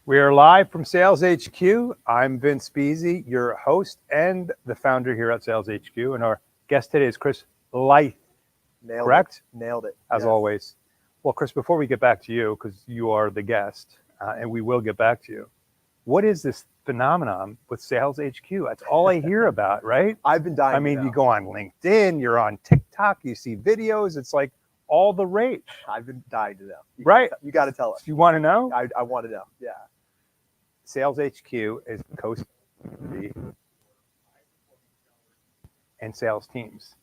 We are live from Sales HQ. I'm Vince Beasy, your host and the founder here at Sales HQ. And our guest today is Chris Leithe. Correct? Nailed it. As always. Well, Chris, before we get back to you, because you are the guest, and we will get back to you, what is this phenomenon with Sales HQ? That's all I hear about, right? I've been dying. I mean, you go on LinkedIn, you're on TikTok, you see videos. It's like all the rage. I've been dying to know. Right. You got to tell us. You want to know? I want to know. Yeah. Sales HQ is co and sales teams.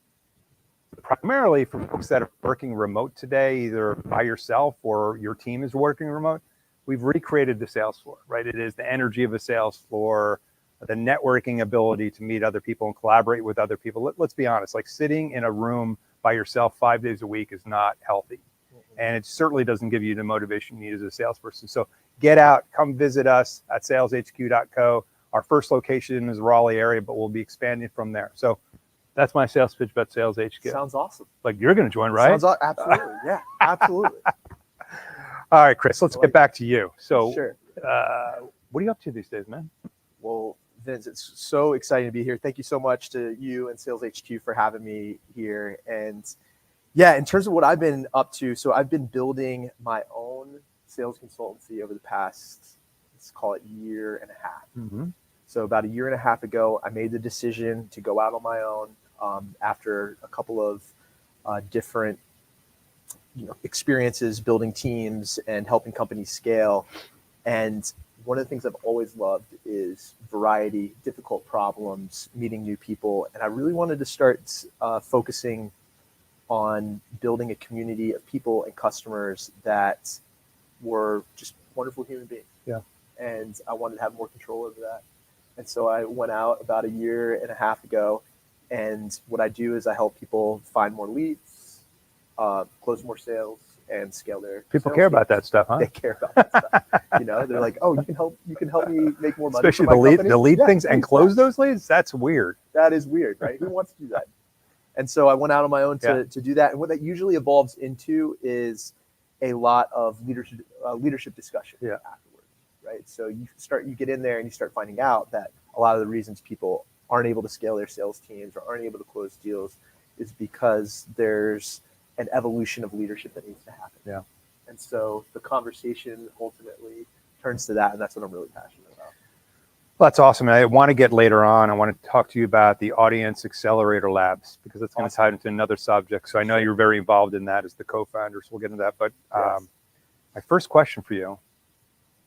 Primarily for folks that are working remote today, either by yourself or your team is working remote, we've recreated the sales floor, right? It is the energy of a sales floor, the networking ability to meet other people and collaborate with other people. Let's be honest, like sitting in a room by yourself 5 days a week is not healthy. And it certainly doesn't give you the motivation you need as a salesperson. So get out, come visit us at saleshq.co. Our first location is the Raleigh area, but we'll be expanding from there. So that's my sales pitch about Sales HQ. Sounds awesome. Like you're going to join, right? Absolutely. Yeah, absolutely. All right, Chris, let's get back to you. So sure. What are you up to these days, man? Well, Vince, it's so exciting to be here. Thank you so much to you and Sales HQ for having me here. And yeah, in terms of what I've been up to, so I've been building my own sales consultancy over the past, let's call it year and a half. Mm-hmm. So about a year and a half ago, I made the decision to go out on my own after a couple of different experiences building teams and helping companies scale. And one of the things I've always loved is variety, difficult problems, meeting new people. And I really wanted to start focusing on building a community of people and customers that were just wonderful human beings. Yeah. And I wanted to have more control over that. And so I went out about a year and a half ago. And what I do is I help people find more leads, close more sales, and scale their people care about that stuff, huh? They care about that stuff. They're like, oh, you can help me make more money. Especially the lead things and close those leads. That's weird. That is weird, right? Who wants to do that? And so I went out on my own to do that. And what that usually evolves into is a lot of leadership discussion afterwards, right? So you get in there and you start finding out that a lot of the reasons people aren't able to scale their sales teams or aren't able to close deals is because there's an evolution of leadership that needs to happen. Yeah. And so the conversation ultimately turns to that, and that's what I'm really passionate about. Well, that's awesome. And I want to get later on, I want to talk to you about the Audience Accelerator Labs, because that's going to tie into another subject. So I know you're very involved in that as the co-founder, so we'll get into that. But my first question for you,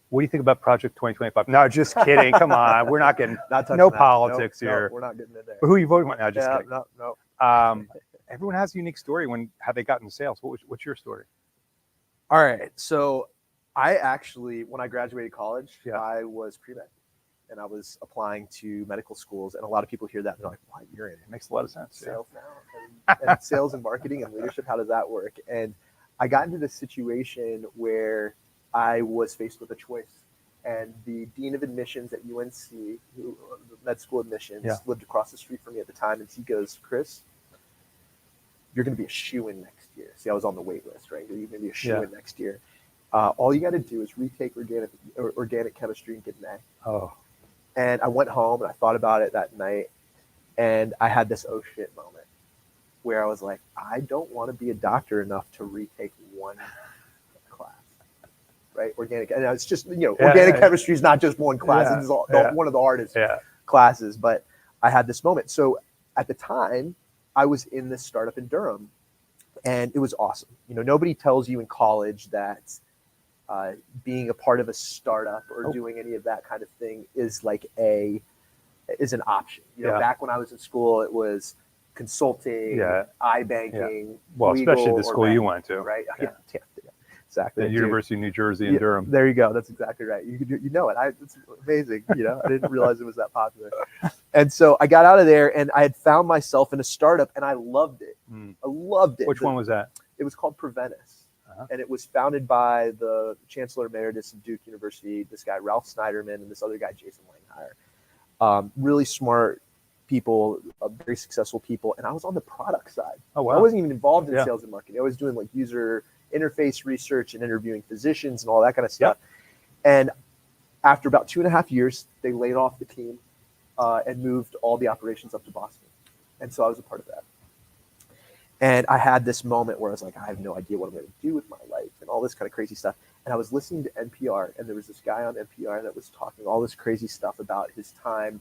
what do you think about Project 2025? No, just kidding. Come on. We're not getting no politics here. We're not getting in there. But who are you voting on? No, just kidding. No. Everyone has a unique story how they got into sales. What's your story? All right. So I actually, when I graduated college, I was pre-med. And I was applying to medical schools. And a lot of people hear that and they're like, "Why, you're in it?" It makes a lot of sense. Sales now. And sales and marketing and leadership, how does that work? And I got into this situation where I was faced with a choice. And the dean of admissions at UNC, med school admissions, lived across the street from me at the time. And he goes, "Chris, you're going to be a shoo-in next year." See, I was on the wait list, right? You're going to be a shoo-in next year. All you got to do is retake organic chemistry and get an A. Oh. And I went home and I thought about it that night. And I had this oh shit moment where I was like, I don't want to be a doctor enough to retake one class, right? Organic. And it's just, organic chemistry is not just one class. It's one of the hardest classes. But I had this moment. So at the time, I was in this startup in Durham, and it was awesome. Nobody tells you in college that being a part of a startup or doing any of that kind of thing is an option. Back when I was in school, it was consulting, iBanking. Well, especially the school you went to, right? Yeah, exactly. The University of New Jersey in Durham. There you go. That's exactly right. You know it. It's amazing. I didn't realize it was that popular. And so I got out of there, and I had found myself in a startup, and I loved it. I loved it. Which one was that? It was called Preventus. And it was founded by the Chancellor Emeritus of Duke University, this guy, Ralph Snyderman, and this other guy, Jason Langhire. Really smart people, very successful people. And I was on the product side. Oh, wow. I wasn't even involved in sales and marketing. I was doing user interface research and interviewing physicians and all that kind of stuff. And after about 2.5 years, they laid off the team and moved all the operations up to Boston. And so I was a part of that. And I had this moment where I was like, I have no idea what I'm going to do with my life and all this kind of crazy stuff. And I was listening to NPR, and there was this guy on NPR that was talking all this crazy stuff about his time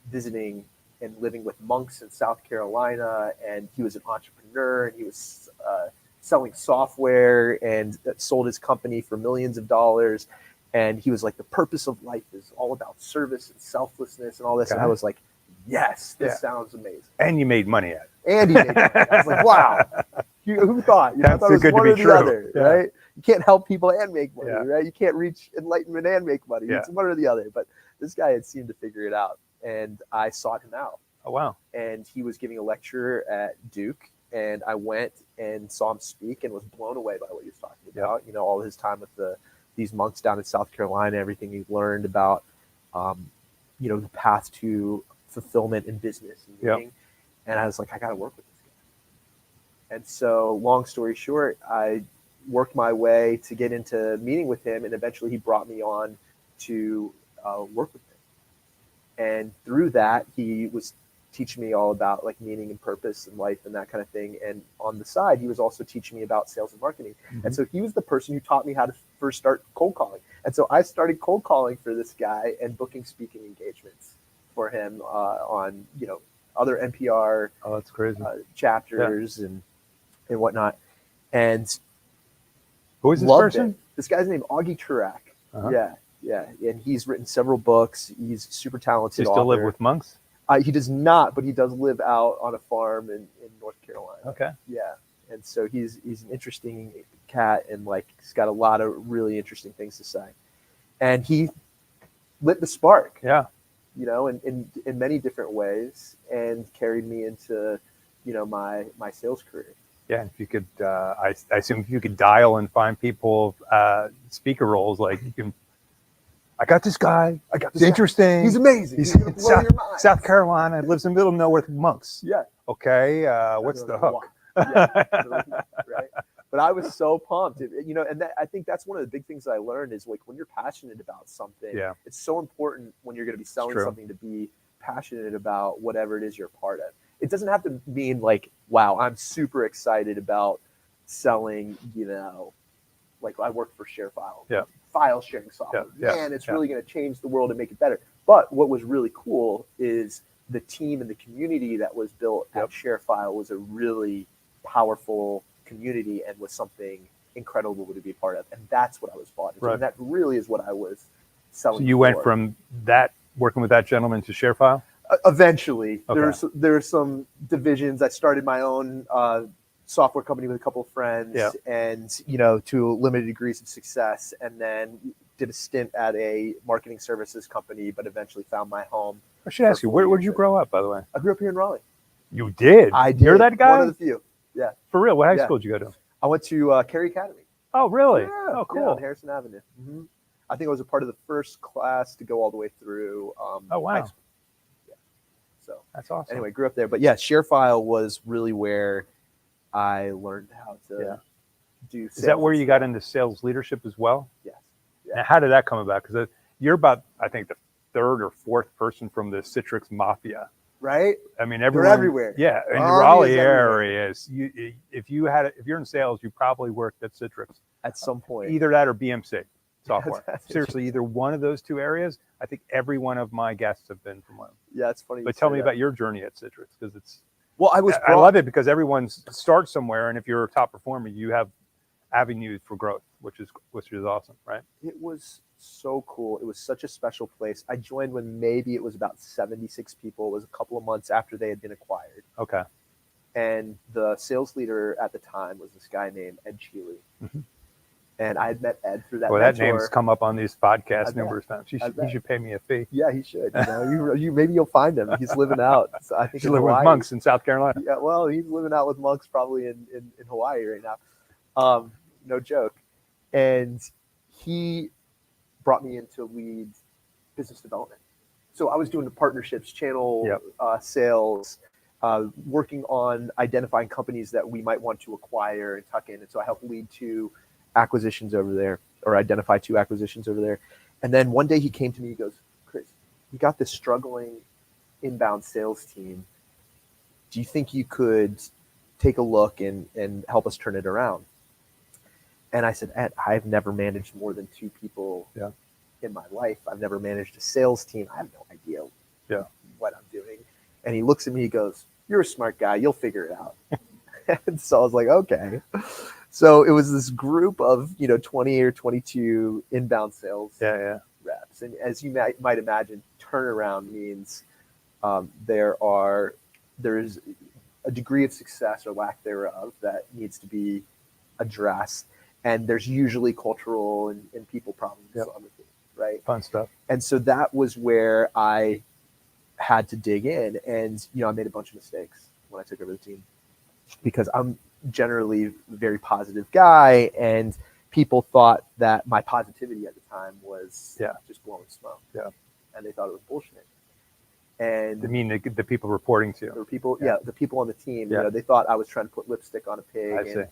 visiting and living with monks in South Carolina. And he was an entrepreneur, and he was selling software and sold his company for millions of dollars. And he was like, the purpose of life is all about service and selflessness and all this. Okay. And I was like, yes, this sounds amazing. And you made money at it. And he made money. I was like, wow. Who thought? I thought it was good to one be or the true. other, Yeah. right? You can't help people and make money, Yeah. right? You can't reach enlightenment and make money. Yeah. It's one or the other. But this guy had seemed to figure it out. And I sought him out. Oh, wow. And he was giving a lecture at Duke. And I went and saw him speak and was blown away by what he was talking about. You know, all his time with these monks down in South Carolina, everything he learned about, you know, the path to fulfillment in business and meaning. And I was like, I got to work with this guy. And so, long story short, I worked my way to get into meeting with him, and eventually he brought me on to work with him. And through that, he was teaching me all about like meaning and purpose and life and that kind of thing. And on the side, he was also teaching me about sales and marketing. Mm-hmm. And so he was the person who taught me how to first start cold calling. And so I started cold calling for this guy and booking speaking engagements for him on, you know, other NPR that's crazy. chapters and whatnot. And who is this person? It. This guy's named Augie Turak. Uh-huh. Yeah. And he's written several books. He's super talented. Does he still live with monks? He does not, but he does live out on a farm in North Carolina. Okay. Yeah. And so he's an interesting cat, and like he's got a lot of really interesting things to say. And he lit the spark. Yeah. You know, in many different ways, and carried me into, you know, my sales career. Yeah, if you could, I assume if you could dial and find people speaker roles, like you can. I got this guy. He's interesting. He's amazing. He's in South Carolina. Lives in the middle of nowhere with monks. Yeah. Okay. What's the hook? Right. But I was so pumped, you know, and I think that's one of the big things that I learned is like when you're passionate about something, it's so important when you're going to be selling something to be passionate about whatever it is you're a part of. It doesn't have to mean like, wow, I'm super excited about selling, you know, like I work for ShareFile, file sharing software. Man, it's really going to change the world and make it better. But what was really cool is the team and the community that was built at ShareFile was a really powerful community and was something incredible to be a part of. And that's what I was bought into. And that really is what I was selling. So you went from that, working with that gentleman, to ShareFile? Eventually. There were some divisions. I started my own software company with a couple of friends and, you know, to limited degrees of success, and then did a stint at a marketing services company, but eventually found my home. I should ask you, where did you grow up, by the way? I grew up here in Raleigh. You did? I did. You're that guy? One of the few. Yeah. For real? What high school did you go to? I went to Cary Academy. Oh, really? Yeah. Oh, cool. Yeah, on Harrison Avenue. Mm-hmm. I think I was a part of the first class to go all the way through oh, wow. high school. Yeah. So that's awesome. Anyway, grew up there. But yeah, ShareFile was really where I learned how to do sales. Is that where you got into sales leadership as well? Yes. Yeah. Now, how did that come about? Because you're about, I think, the third or fourth person from the Citrix Mafia. Right? I mean, they're everywhere. Yeah, in the Raleigh area, if you're in sales, you probably worked at Citrix at some point. Either that or BMC software. Seriously, either one of those two areas. I think every one of my guests have been from one. Yeah, it's funny. But tell me about your journey at Citrix, because it's. Well, I love it because everyone starts somewhere, and if you're a top performer, you have avenues for growth, which is awesome, right? It was so cool. It was such a special place. I joined when maybe it was about 76 people. It was a couple of months after they had been acquired. Okay. And the sales leader at the time was this guy named Ed Cheeley. Mm-hmm. And I had met Ed through that. Well, that name's come up on these podcasts numerous times. He should pay me a fee. Yeah, he should. You know, you maybe you'll find him. He's living out. So I think he's living with monks in South Carolina. Yeah, well, he's living out with monks probably in Hawaii right now. No joke. And he brought me in to lead business development. So I was doing the partnerships, channel sales, working on identifying companies that we might want to acquire and tuck in. And so I helped lead 2 acquisitions over there, or identify 2 acquisitions over there. And then one day he came to me, he goes, Chris, you got this struggling inbound sales team. Do you think you could take a look and help us turn it around? And I said, Ed, I've never managed more than 2 people in my life. I've never managed a sales team. I have no idea what I'm doing. And he looks at me, he goes, you're a smart guy. You'll figure it out. And so I was like, okay. So it was this group of, 20 or 22 inbound sales reps. And as you might imagine, turnaround means there's a degree of success or lack thereof that needs to be addressed. And there's usually cultural and people problems on the team, right? Fun stuff. And so that was where I had to dig in. And, I made a bunch of mistakes when I took over the team because I'm generally a very positive guy. And people thought that my positivity at the time was just blowing smoke. Yeah. And they thought it was bullshit. And I mean, the people reporting to you. the people, the people on the team, they thought I was trying to put lipstick on a pig. I see.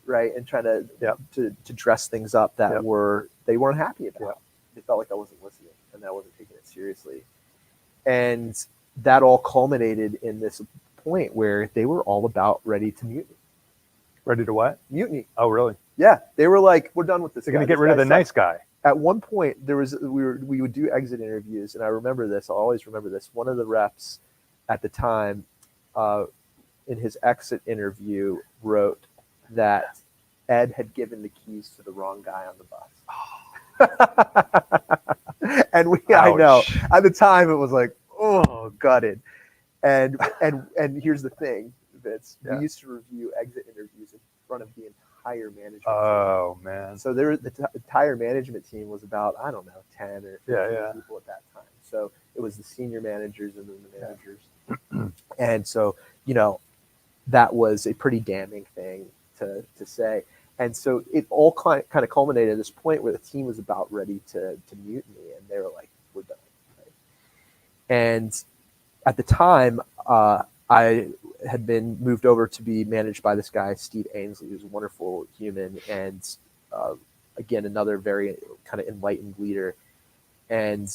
Right, and trying to dress things up that they weren't happy about. Yeah. They felt like I wasn't listening and that I wasn't taking it seriously. And that all culminated in this point where they were all about ready to mutiny. Ready to what? Mutiny. Oh, really? Yeah, they were like, "We're done with this." They're going to get rid of the nice guy. At one point, we would do exit interviews, and I remember this. I'll always remember this. One of the reps at the time, in his exit interview, wrote that Ed had given the keys to the wrong guy on the bus. And I know at the time it was like, oh, gutted. And here's the thing, Vince, we used to review exit interviews in front of the entire management team. Oh, man. So the entire management team was about, I don't know, 10 or 15 people at that time. So it was the senior managers and then the managers. And so, that was a pretty damning thing to say. And so it all kind of culminated at this point where the team was about ready to mutiny, and they were like, we're done. Right? And at the time, I had been moved over to be managed by this guy, Steve Ainsley, who's a wonderful human, and again, another very kind of enlightened leader. And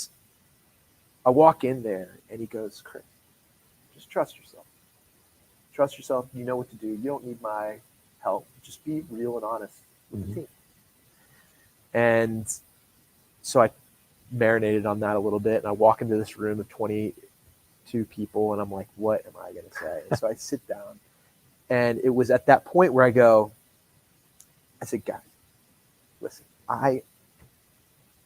I walk in there, and he goes, Chris, just trust yourself. Trust yourself. You know what to do. You don't need my help. Just be real and honest with the team. And so I marinated on that a little bit, and I walk into this room of 22 people, and I'm like, what am I going to say? And so I sit down, and it was at that point where I said, guys, listen, I'm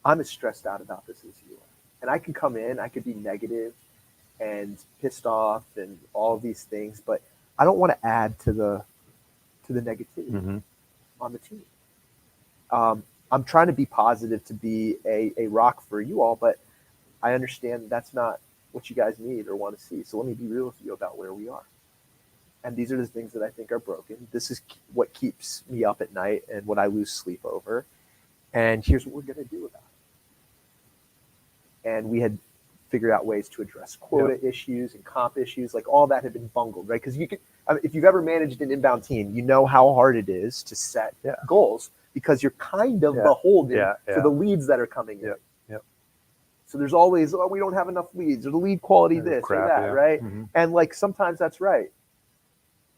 as stressed out about this as you are. And I can come in, I could be negative and pissed off and all of these things, but I don't want to add to the negativity on the team. I'm trying to be positive, to be a rock for you all, but I understand that's not what you guys need or want to see. So let me be real with you about where we are. And these are the things that I think are broken. This is what keeps me up at night and what I lose sleep over. And here's what we're going to do about it. And we had figured out ways to address quota issues and comp issues, like all that had been bungled, right? Because if you've ever managed an inbound team, you know how hard it is to set goals because you're kind of beholden to the leads that are coming in. So there's always, we don't have enough leads, or the lead quality this or that, right? And like sometimes that's right.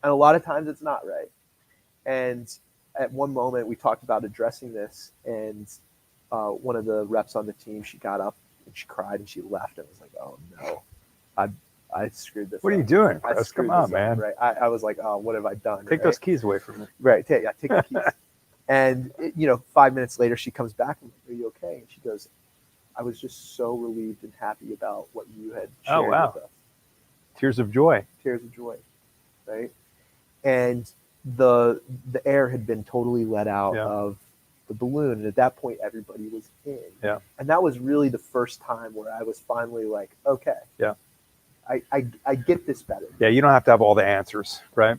And a lot of times it's not right. And at one moment we talked about addressing this, and one of the reps on the team, she got up and she cried and she left, and I was like, oh no, I screwed this up. What are you doing, Chris? Come on, man. Right. I was like, oh, what have I done? Take those keys away from me. Right. Take the keys. And 5 minutes later, she comes back and, are you okay? And she goes, I was just so relieved and happy about what you had shared with us. Tears of joy. Tears of joy, right? And the air had been totally let out of the balloon, and at that point, everybody was in. Yeah. And that was really the first time where I was finally like, okay. Yeah. I get this better. Yeah, you don't have to have all the answers, right?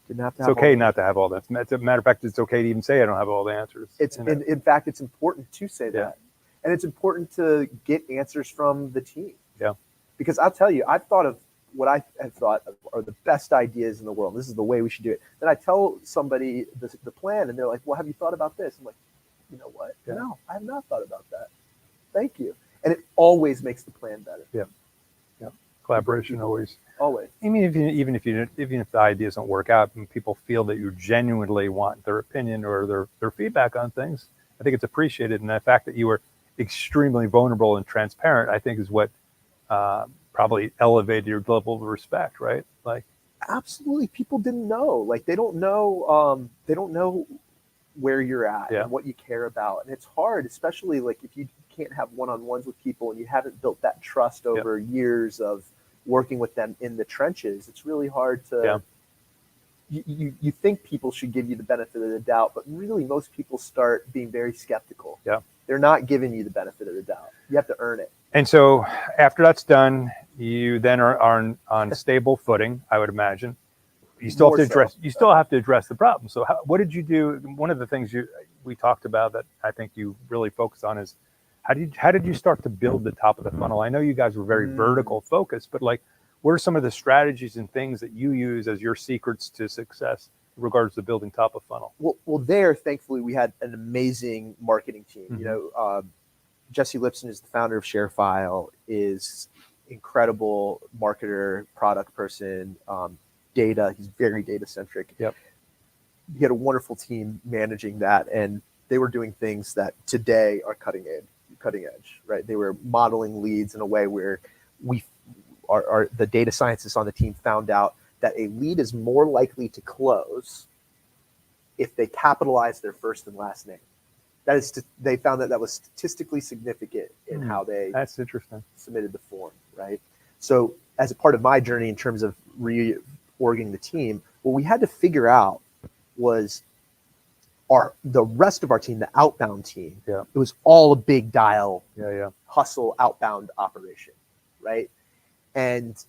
Didn't have to it's okay not to have all that. As a matter of fact, it's okay to even say I don't have all the answers. In fact, it's important to say that. And it's important to get answers from the team. Yeah. Because I'll tell you, I've thought of what I have thought are the best ideas in the world. This is the way we should do it. Then I tell somebody the plan, and they're like, well, have you thought about this? I'm like, you know what? No, I have not thought about that. thank you. And it always makes the plan better. Yeah. Collaboration always. Always. I mean, even if the ideas don't work out and people feel that you genuinely want their opinion or their feedback on things, I think it's appreciated. And the fact that you were extremely vulnerable and transparent, I think, is what probably elevated your level of respect, right? Like, absolutely, people didn't know. Like, they don't know. They don't know where you're at and what you care about, and it's hard, especially like if you can't have one-on-ones with people and you haven't built that trust over years of working with them in the trenches. It's really hard to. You think people should give you the benefit of the doubt, but really most people start being very skeptical. Yeah. They're not giving you the benefit of the doubt. You have to earn it. And so after that's done, you then are on stable footing, I would imagine. You still have to address. You still have to address the problem. So what did you do? One of the things we talked about that I think you really focused on is how did you start to build the top of the funnel? I know you guys were very vertical focused, but like, what are some of the strategies and things that you use as your secrets to success in regards to building top of funnel? Well, thankfully, we had an amazing marketing team. Mm-hmm. You know, Jesse Lipson is the founder of ShareFile, is incredible marketer, product person, data. He's very data centric. Yep. He had a wonderful team managing that, and they were doing things that today are cutting edge, right? They were modeling leads in a way where the data scientists on the team found out that a lead is more likely to close if they capitalize their first and last name. They found that was statistically significant in how they That's interesting. submitted the form, right? So as a part of my journey in terms of reorging the team, what we had to figure out was the rest of our team, the outbound team. Yeah. It was all a big dial, hustle outbound operation, right? And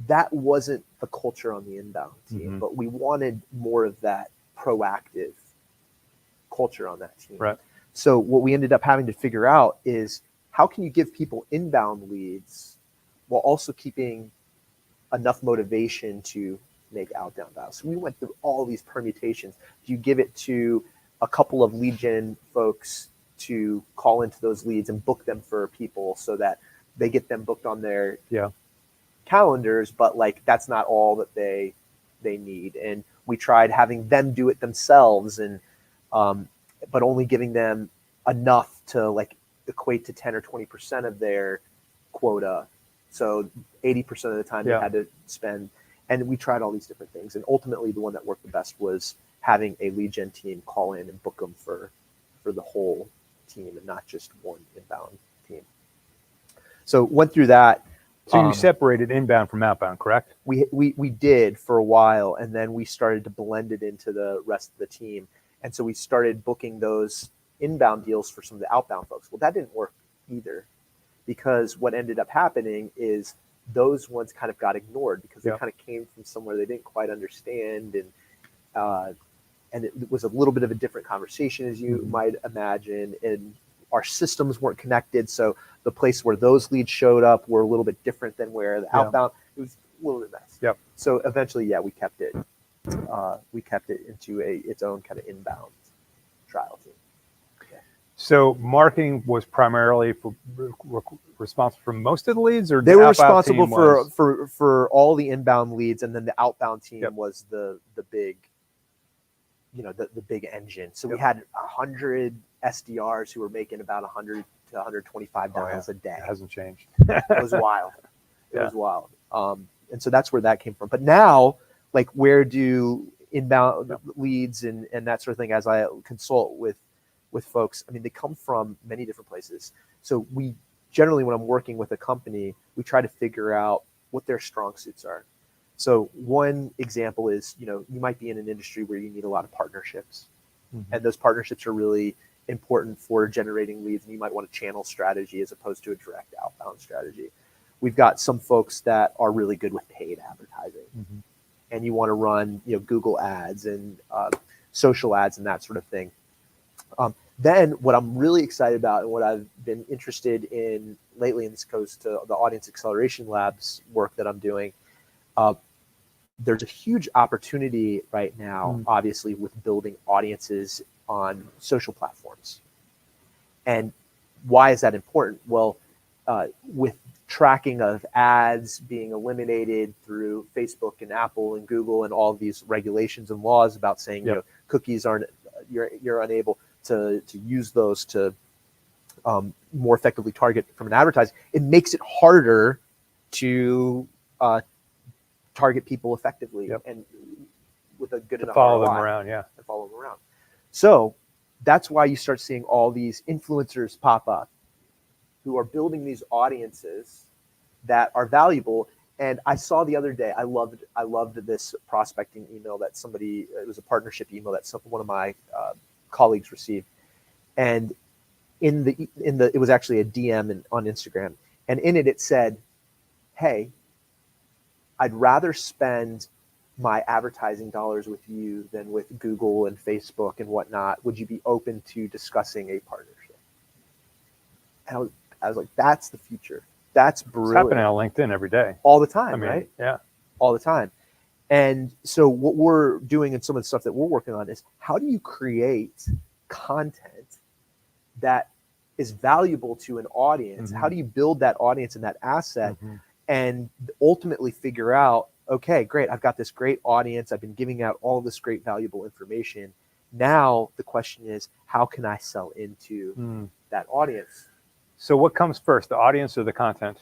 that wasn't the culture on the inbound team, but we wanted more of that proactive culture on that team. Right. So what we ended up having to figure out is how can you give people inbound leads while also keeping enough motivation to make outbound dials. So we went through all these permutations. Do you give it to a couple of lead gen folks to call into those leads and book them for people so that they get them booked on their calendars, but like that's not all that they need. And we tried having them do it themselves, and but only giving them enough to like equate to 10 or 20% of their quota. So 80% of the time they had to spend. And we tried all these different things. And ultimately the one that worked the best was having a lead gen team call in and book them for the whole team and not just one inbound team. So went through that. So you separated inbound from outbound, correct? We did for a while, and then we started to blend it into the rest of the team. And so we started booking those inbound deals for some of the outbound folks. Well, that didn't work either, because what ended up happening is those ones kind of got ignored because they kind of came from somewhere they didn't quite understand, and it was a little bit of a different conversation, as you might imagine, and our systems weren't connected. So the place where those leads showed up were a little bit different than where the outbound. It was a little bit messy. Yep. So eventually, we kept it. We kept it into its own kind of inbound trial team. So marketing was primarily responsible for most of the leads, or they were responsible for all the inbound leads, and then the outbound team was the big, the big engine. So we had 100 SDRs who were making about 100 to 125 dials a day. It hasn't changed. It was wild. It was wild. And so that's where that came from. But now, like, where do inbound leads and that sort of thing, as I consult with folks, I mean, they come from many different places. So we generally, when I'm working with a company, we try to figure out what their strong suits are. So one example is, you might be in an industry where you need a lot of partnerships, and those partnerships are really important for generating leads, and you might want a channel strategy as opposed to a direct outbound strategy. We've got some folks that are really good with paid advertising, and you want to run, Google ads and social ads and that sort of thing. Then what I'm really excited about and what I've been interested in lately, and this goes to the Audience Acceleration Labs work that I'm doing, there's a huge opportunity right now, obviously, with building audiences on social platforms. And why is that important? Well, with tracking of ads being eliminated through Facebook and Apple and Google and all these regulations and laws about saying, Yep. cookies aren't, you're unable to use those to more effectively target from an advertising. It makes it harder to target people effectively Yep. and with a good enough Follow them ROI. around. Yeah. And follow them around. So that's why you start seeing all these influencers pop up who are building these audiences that are valuable. And I saw the other day, I loved this prospecting email that somebody, it was a partnership email that one of my colleagues received. And it was actually a DM on Instagram. And in it, it said, hey, I'd rather spend my advertising dollars with you than with Google and Facebook and whatnot. Would you be open to discussing a partnership? And I was like, that's the future. That's brilliant. It's happening on LinkedIn every day. All the time, I mean, right? yeah. All the time. And so what we're doing and some of the stuff that we're working on is how do you create content that is valuable to an audience? Mm-hmm. How do you build that audience and that asset Mm-hmm. and ultimately figure out, okay, great, I've got this great audience. I've been giving out all this great valuable information. Now the question is, how can I sell into that audience? So what comes first, the audience or the content?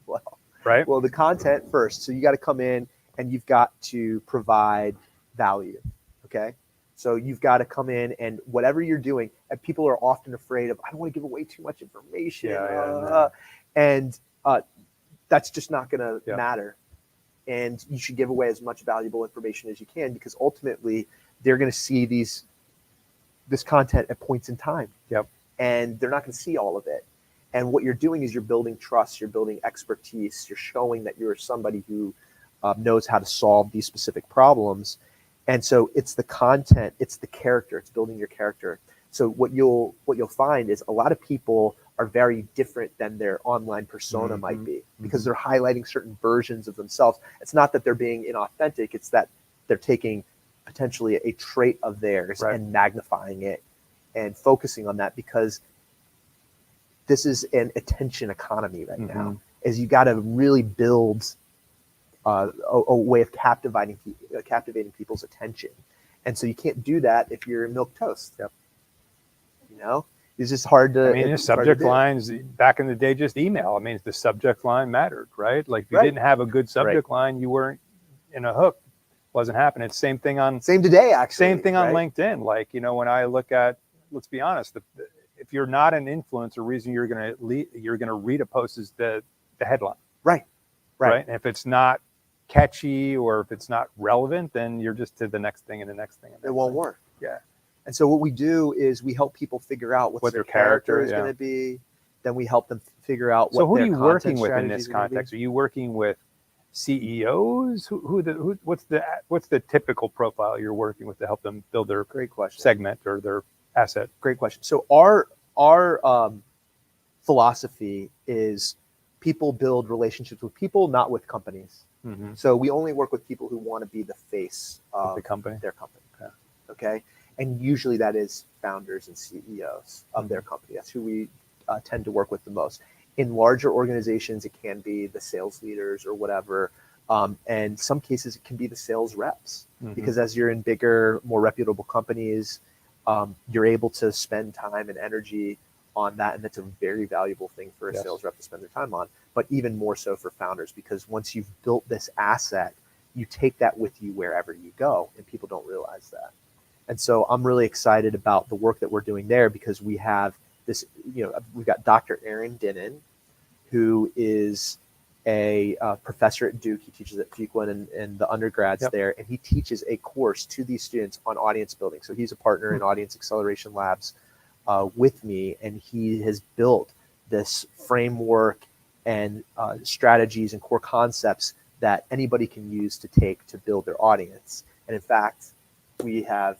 Well, the content first. So you got to come in and you've got to provide value. Okay. So you've got to come in and whatever you're doing, and people are often afraid of, I don't want to give away too much information. And that's just not going to matter. And you should give away as much valuable information as you can, because ultimately they're going to see this content at points in time. Yep. And they're not going to see all of it. And what you're doing is you're building trust, you're building expertise, you're showing that you're somebody who knows how to solve these specific problems. And so it's the content, it's the character, it's building your character. So what you'll find is a lot of people are very different than their online persona might be, because they're highlighting certain versions of themselves. It's not that they're being inauthentic, it's that they're taking potentially a trait of theirs and magnifying it and focusing on that, because this is an attention economy right now. Is you got to really build a way of captivating people's attention, and so you can't do that if you're milquetoast. Yep. You know, it's just hard to. I mean, the subject lines back in the day, just email. I mean, the subject line mattered, right? Like if you didn't have a good subject line, you weren't in a hook. Wasn't happening. It's same thing today, actually. Same thing on LinkedIn. Like, you know, when I look at, let's be honest, if you're not an influencer, the reason you're gonna read a post is the headline. Right. And if it's not catchy or if it's not relevant, then you're just to the next thing and the next thing. It won't work. Yeah. And so what we do is we help people figure out what their character is going to be. Then we help them figure out what. So who are you working with in this context? Are you working with CEOs? What's the typical profile you're working with to help them build their segment or their asset? Great question. So our philosophy is people build relationships with people, not with companies. So we only work with people who want to be the face of their company. Okay. And usually that is founders and CEOs of their company. That's who we tend to work with the most. In larger organizations, it can be the sales leaders or whatever. And some cases it can be the sales reps, because as you're in bigger, more reputable companies, you're able to spend time and energy on that. And that's a very valuable thing for a sales rep to spend their time on, but even more so for founders, because once you've built this asset, you take that with you wherever you go, and people don't realize that. And so I'm really excited about the work that we're doing there, because we have this, we've got Dr. Aaron Dinnan, who is a professor at Duke. He teaches at Fuqua and the undergrads there, and he teaches a course to these students on audience building. So he's a partner in Audience Acceleration Labs with me, and he has built this framework and strategies and core concepts that anybody can use to take to build their audience. And in fact, we have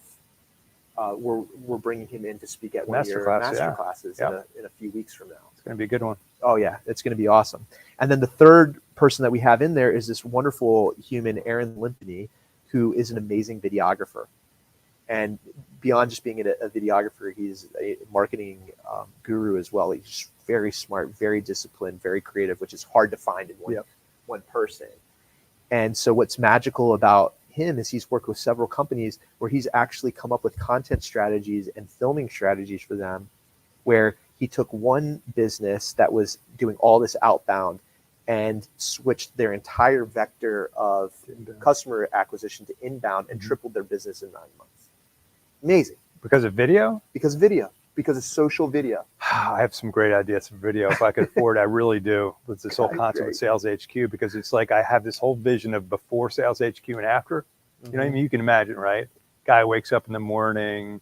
we're bringing him in to speak at one of your master classes in a few weeks from now. It's going to be a good one. Oh yeah, it's going to be awesome. And then the third person that we have in there is this wonderful human, Aaron Limpany, who is an amazing videographer. And beyond just being a videographer, he's a marketing guru as well. He's just very smart, very disciplined, very creative, which is hard to find in one person. And so what's magical about him is he's worked with several companies where he's actually come up with content strategies and filming strategies for them, where he took one business that was doing all this outbound and switched their entire vector of customer acquisition to inbound and tripled their business in 9 months. Amazing. Because of video? Because of video. Because of social video. I have some great ideas for video. If I could afford, I really do. With this whole concept of Sales HQ, because it's like I have this whole vision of before Sales HQ and after. You know what I mean? You can imagine, right? Guy wakes up in the morning,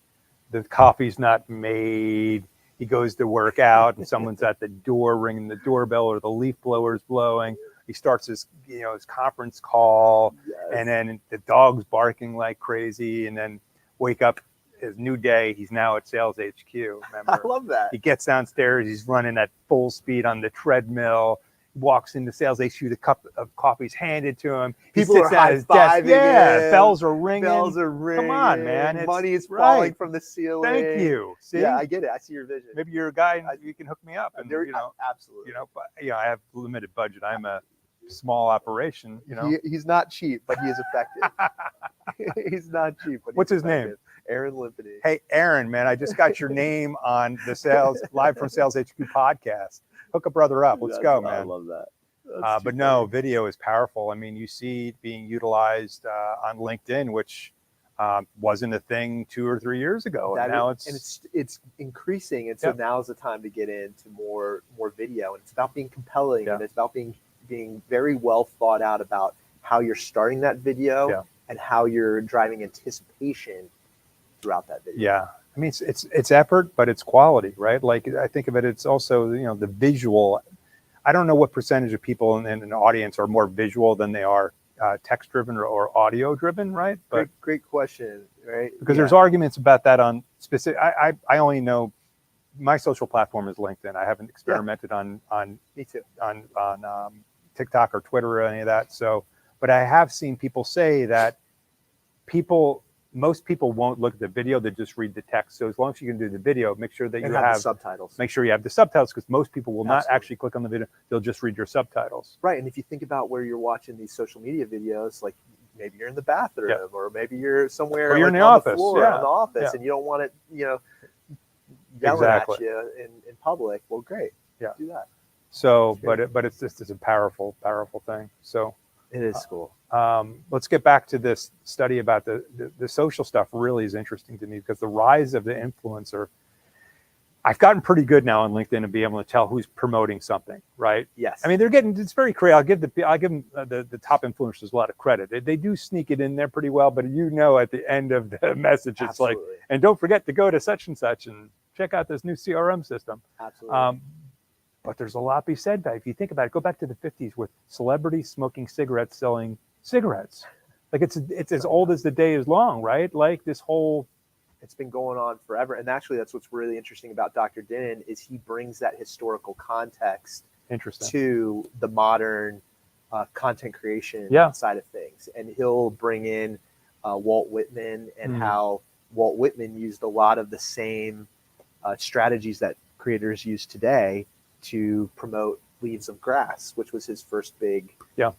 the coffee's not made, he goes to work out, and someone's at the door ringing the doorbell, or the leaf blower's blowing. He starts his conference call, and then the dog's barking like crazy, and then wake up. His new day, he's now at Sales HQ. Remember? I love that. He gets downstairs, he's running at full speed on the treadmill, walks into Sales HQ, the cup of coffee's handed to him. People are high-fiving. Yeah, bells are ringing. Bells are ringing. Come on, man. Money is falling from the ceiling. Thank you. See? Yeah, I get it. I see your vision. Maybe you're a guy and you can hook me up. And, absolutely. But, I have limited budget. I'm a small operation, He's not cheap, but he is effective. He's not cheap, but what's his name? Aaron Limpany. Hey, Aaron, man, I just got your name on the Live from Sales HQ podcast. Hook a brother up. Let's go, man. I love that. But no, video is powerful. I mean, you see it being utilized on LinkedIn, which wasn't a thing 2 or 3 years ago. And now it's increasing. And so now's the time to get into more video. And it's about being compelling. And it's about being very well thought out about how you're starting that video and how you're driving anticipation throughout that video. Yeah. I mean, it's effort, but it's quality, right? Like, I think of it, it's also, the visual. I don't know what percentage of people in an audience are more visual than they are text driven or audio driven, right? But great question, right? Because there's arguments about that on specific. I only know my social platform is LinkedIn. I haven't experimented on me too on TikTok or Twitter or any of that. So, but I have seen people say that most people won't look at the video; they just read the text. So as long as you can do the video, make sure that you have the subtitles. Make sure you have the subtitles, because most people will not actually click on the video; they'll just read your subtitles. Right, and if you think about where you're watching these social media videos, like maybe you're in the bathroom, or maybe you're somewhere, or you're like in the office, on the office, and you don't want it, yelling at you in public. Well, great, do that. So, but it's a powerful thing. So it is cool. Let's get back to this study about the social stuff. Really is interesting to me, because the rise of the influencer. I've gotten pretty good now on LinkedIn to be able to tell who's promoting something, right? Yes. I mean, it's very creative. I'll give them the top influencers a lot of credit. They do sneak it in there pretty well, but at the end of the message, it's like, and don't forget to go to such and such and check out this new CRM system. Absolutely. But there's a lot to be said about it. If you think about it, go back to the 50s with celebrities smoking cigarettes, selling cigarettes. Like it's as old as the day is long, right? Like this whole, it's been going on forever. And actually that's what's really interesting about Dr. Dinnan is he brings that historical context to the modern content creation side of things. And he'll bring in Walt Whitman and how Walt Whitman used a lot of the same strategies that creators use today to promote Leaves of Grass, which was his first big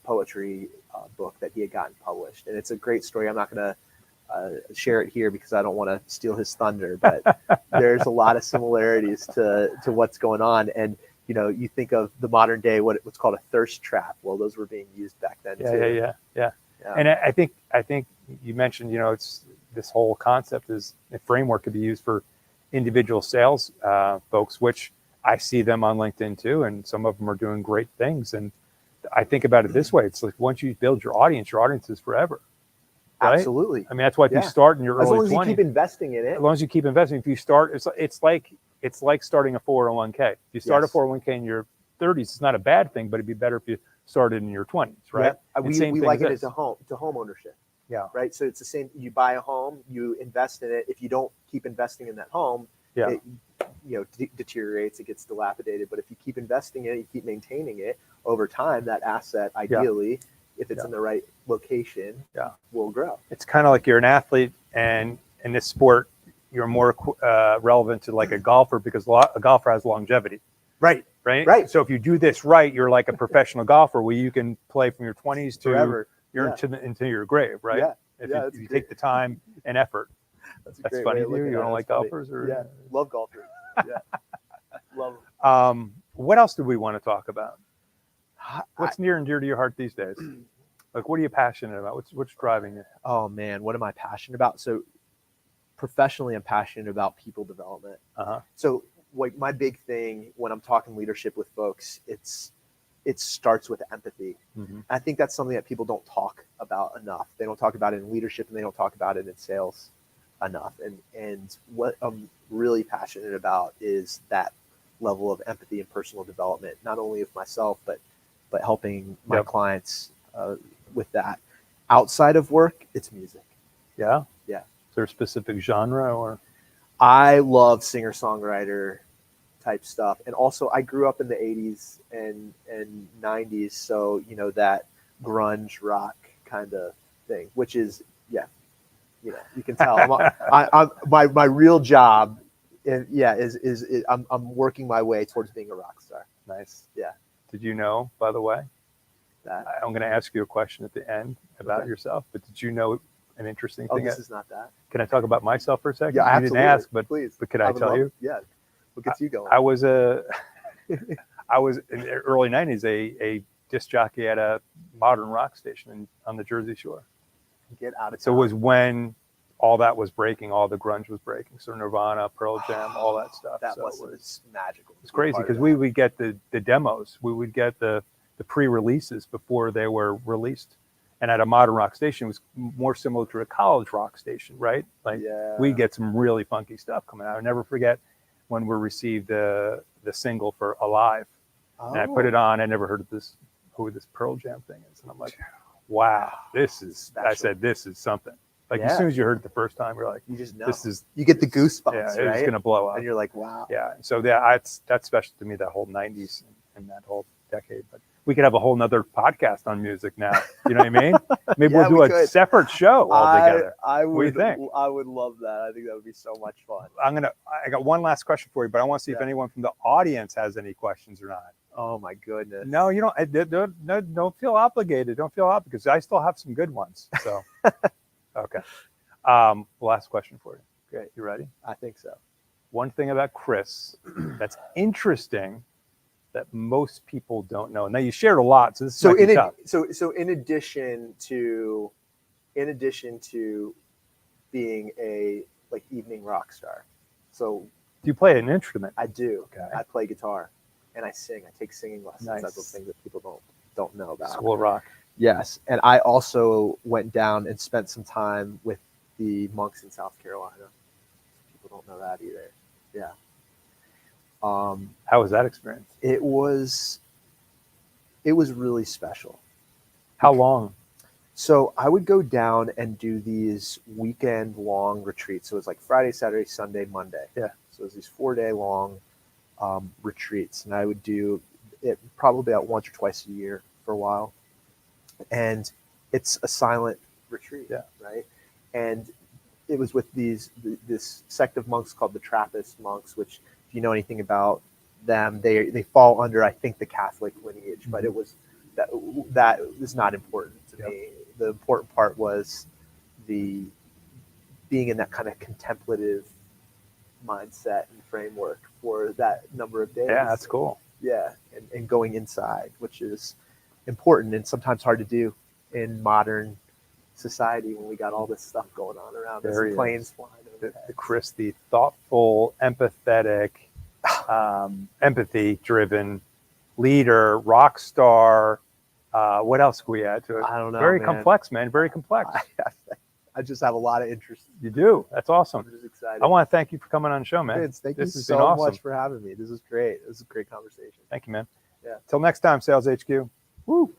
poetry book that he had gotten published. And it's a great story. I'm not going to share it here because I don't want to steal his thunder, but there's a lot of similarities to what's going on. And, you think of the modern day, what's called a thirst trap. Well, those were being used back then too. Yeah. And I think you mentioned, it's this whole concept is a framework could be used for individual sales folks, which I see them on LinkedIn too, and some of them are doing great things. And I think about it this way: it's like once you build your audience is forever. Right? Absolutely. I mean, that's why if you start in your early 20s, as long as you keep investing in it. As long as you keep investing, if you start, it's like starting a 401k. If you start a 401k in your 30s, it's not a bad thing, but it'd be better if you started in your 20s, right? Yeah. We like it as home ownership. Yeah. Right. So it's the same. You buy a home, you invest in it. If you don't keep investing in that home, it deteriorates, it gets dilapidated. But if you keep investing in it, you keep maintaining it over time, that asset ideally, if it's in the right location, will grow. It's kind of like you're an athlete, and in this sport, you're more relevant to like a golfer because a golfer has longevity. Right. Right. So if you do this right, you're like a professional golfer where you can play from your 20s to Forever. you're into your grave, right? Yeah. If you take the time and effort. That's great funny way to of you. looking You at don't it. like That's funny. golfers, or Yeah, love golfers. Yeah, love them. What else do we want to talk about? I- What's near and dear to your heart these days? Like, what are you passionate about? What's driving you? Oh man, what am I passionate about? So professionally, I'm passionate about people development. So like my big thing when I'm talking leadership with folks, it starts with empathy. I think that's something that people don't talk about enough. They don't talk about it in leadership, and they don't talk about it in sales enough. And what I'm really passionate about is that level of empathy and personal development, not only of myself, but helping my clients with that. Outside of work, it's music. Yeah. Yeah. Is there a specific genre or? I love singer-songwriter type stuff. And also I grew up in the 80s and 90s. So, you know, that grunge rock kind of thing, which is, you can tell I'm my real job. Is I'm working my way towards being a rock star. Nice. Yeah. Did you know, by the way, that I'm going to ask you a question at the end about yourself, but did you know an interesting thing? This is not that. Can I talk about myself for a second? Yeah, you absolutely. didn't ask, but please. But could I tell you? Yeah. What gets you going? I was I was in the early 90s a disc jockey at a modern rock station on the Jersey Shore. Get out of town. So it was when all that was breaking, all the grunge was breaking. So Nirvana, Pearl Jam, all that stuff. That so was magical. It was crazy because we would get the demos. We would get the pre-releases before they were released. And at a modern rock station, it was more similar to a college rock station, right? Like we get some really funky stuff coming out. I'll never forget when we received the single for Alive. And I put it on. I never heard of who this Pearl Jam thing is. And I'm like, wow, this is special. I said, this is something. Like as soon as you heard it the first time, you're like, you just know. You get the goosebumps, right? It's going to blow up. And you're like, wow. Yeah. So that's special to me, that whole 90s and that whole decade. But we could have a whole nother podcast on music now. You know what I mean? Maybe we'll do a separate show altogether. I would, what do you think? I would love that. I think that would be so much fun. I got one last question for you, but I want to see if anyone from the audience has any questions or not. Oh my goodness. No, you don't feel obligated. Don't feel obligated because I still have some good ones. So, okay. Last question for you. Great. You ready? I think so. One thing about Chris that's interesting that most people don't know. Now you shared a lot, so this is tough. So in addition to being a evening rock star, so do you play an instrument? I do. Okay. I play guitar and I sing. I take singing lessons. Nice. That's the thing that people don't know about. School of Rock. Yes, and I also went down and spent some time with the monks in South Carolina. People don't know that either. Yeah. How was that experience? It was really special. How long? So I would go down and do these weekend long retreats. So it was like Friday, Saturday, Sunday, Monday. Yeah. So it was these 4-day long retreats, and I would do it probably about once or twice a year for a while. And it's a silent retreat, right? And it was with this sect of monks called the Trappist monks, which, if you know anything about them, they fall under, I think, the Catholic lineage. But it was that is not important to me. The important part was the being in that kind of contemplative mindset and framework for that number of days. Yeah, that's cool. Yeah, and going inside, which is important and sometimes hard to do in modern society when we got all this stuff going on around us, and planes flying over the Chris, the thoughtful, empathetic, empathy-driven leader, rock star. What else can we add to it? I don't know. Very complex, man. Very complex. I just have a lot of interest. You do. That's awesome. I'm just excited. I want to thank you for coming on the show, man. Vince, thank you so much for having me. This is great. This is a great conversation. Thank you, man. Yeah. Till next time, Sales HQ. Woo.